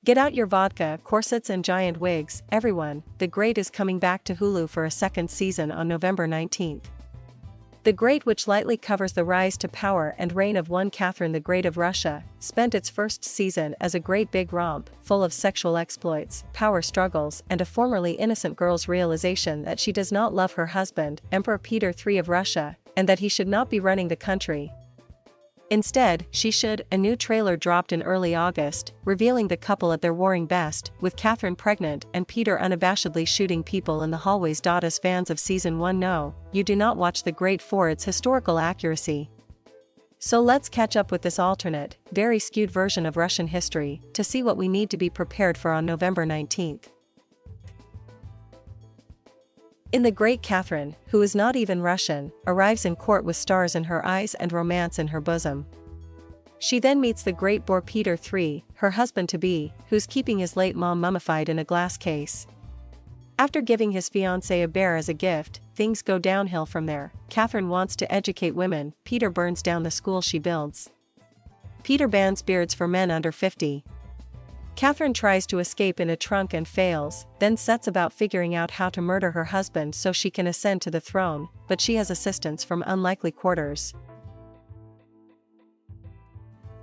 Get out your vodka, corsets and giant wigs, everyone. The Great is coming back to Hulu for a second season on November 19th. The Great, which lightly covers the rise to power and reign of one Catherine the Great of Russia, spent its first season as a great big romp, full of sexual exploits, power struggles and a formerly innocent girl's realization that she does not love her husband, Emperor Peter III of Russia, and that he should not be running the country. Instead, she should. A new trailer dropped in early August, revealing the couple at their warring best, with Catherine pregnant and Peter unabashedly shooting people in the hallways. As fans of season 1 know, you do not watch The Great for its historical accuracy. So let's catch up with this alternate, very skewed version of Russian history, to see what we need to be prepared for on November 19th. In The Great, Catherine, who is not even Russian, arrives in court with stars in her eyes and romance in her bosom. She then meets the great bore Peter III, her husband-to-be, who's keeping his late mom mummified in a glass case. After giving his fiancée a bear as a gift, things go downhill from there. Catherine wants to educate women, Peter burns down the school she builds. Peter bans beards for men under 50. Catherine tries to escape in a trunk and fails, then sets about figuring out how to murder her husband so she can ascend to the throne, but she has assistance from unlikely quarters.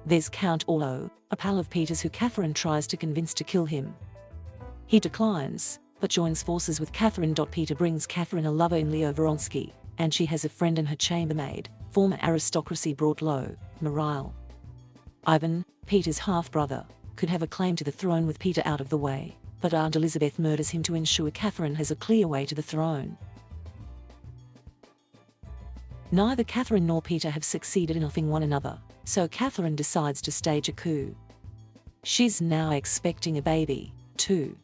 There's Count Orlo, a pal of Peter's who Catherine tries to convince to kill him. He declines, but joins forces with Catherine. Peter brings Catherine a lover in Leo Vronsky, and she has a friend in her chambermaid, former aristocracy brought low, Mireille. Ivan, Peter's half-brother, could have a claim to the throne with Peter out of the way, but Aunt Elizabeth murders him to ensure Catherine has a clear way to the throne. Neither Catherine nor Peter have succeeded in offing one another, so Catherine decides to stage a coup. She's now expecting a baby, too.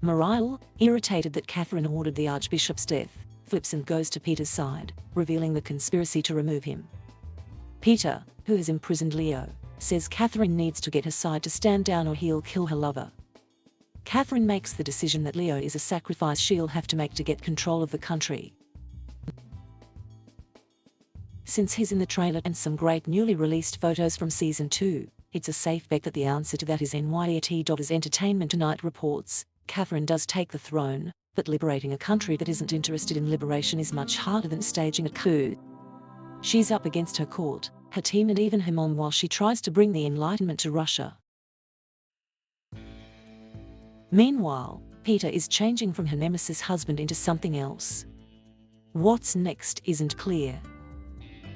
Mireille, irritated that Catherine ordered the Archbishop's death, flips and goes to Peter's side, revealing the conspiracy to remove him. Peter, who has imprisoned Leo, says Catherine needs to get her side to stand down or he'll kill her lover. Catherine makes the decision that Leo is a sacrifice she'll have to make to get control of the country. Since he's in the trailer and some great newly released photos from season 2, it's a safe bet that the answer to that is NYT. As Entertainment Tonight reports, Catherine does take the throne, but liberating a country that isn't interested in liberation is much harder than staging a coup. She's up against her court, her team and even her mom while she tries to bring the Enlightenment to Russia. Meanwhile, Peter is changing from her nemesis husband into something else. What's next isn't clear.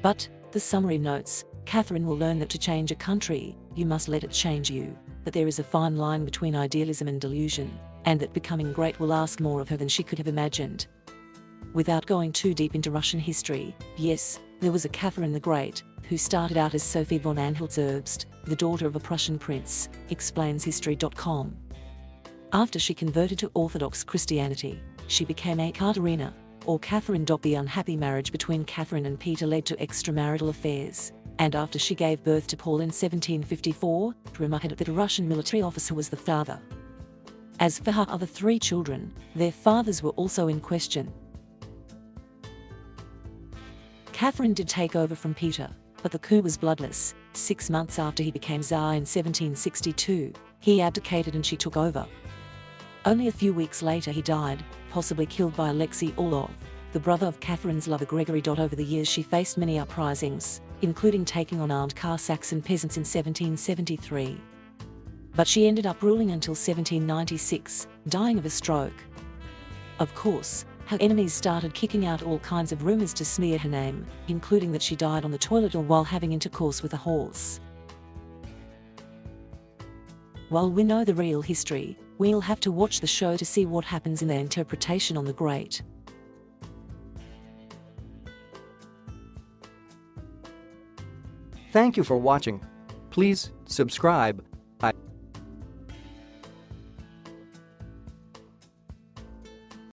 But, the summary notes, Catherine will learn that to change a country, you must let it change you, that there is a fine line between idealism and delusion, and that becoming great will ask more of her than she could have imagined. Without going too deep into Russian history, yes, there was a Catherine the Great, who started out as Sophie von Anhalt-Zerbst, the daughter of a Prussian prince, explains history.com. After she converted to Orthodox Christianity, she became a Katerina, or Catherine. The unhappy marriage between Catherine and Peter led to extramarital affairs, and after she gave birth to Paul in 1754, rumor had it that a Russian military officer was the father. As for her other 3 children, their fathers were also in question. Catherine did take over from Peter, but the coup was bloodless. 6 months after he became Tsar in 1762, he abdicated and she took over. Only a few weeks later he died, possibly killed by Alexei Orlov, the brother of Catherine's lover Gregory. Over the years she faced many uprisings, including taking on armed Cossack peasants in 1773. But she ended up ruling until 1796, dying of a stroke. Of course, her enemies started kicking out all kinds of rumors to smear her name, including that she died on the toilet or while having intercourse with a horse. While we know the real history, we'll have to watch the show to see what happens in their interpretation on The Great. Thank you for watching. Please subscribe,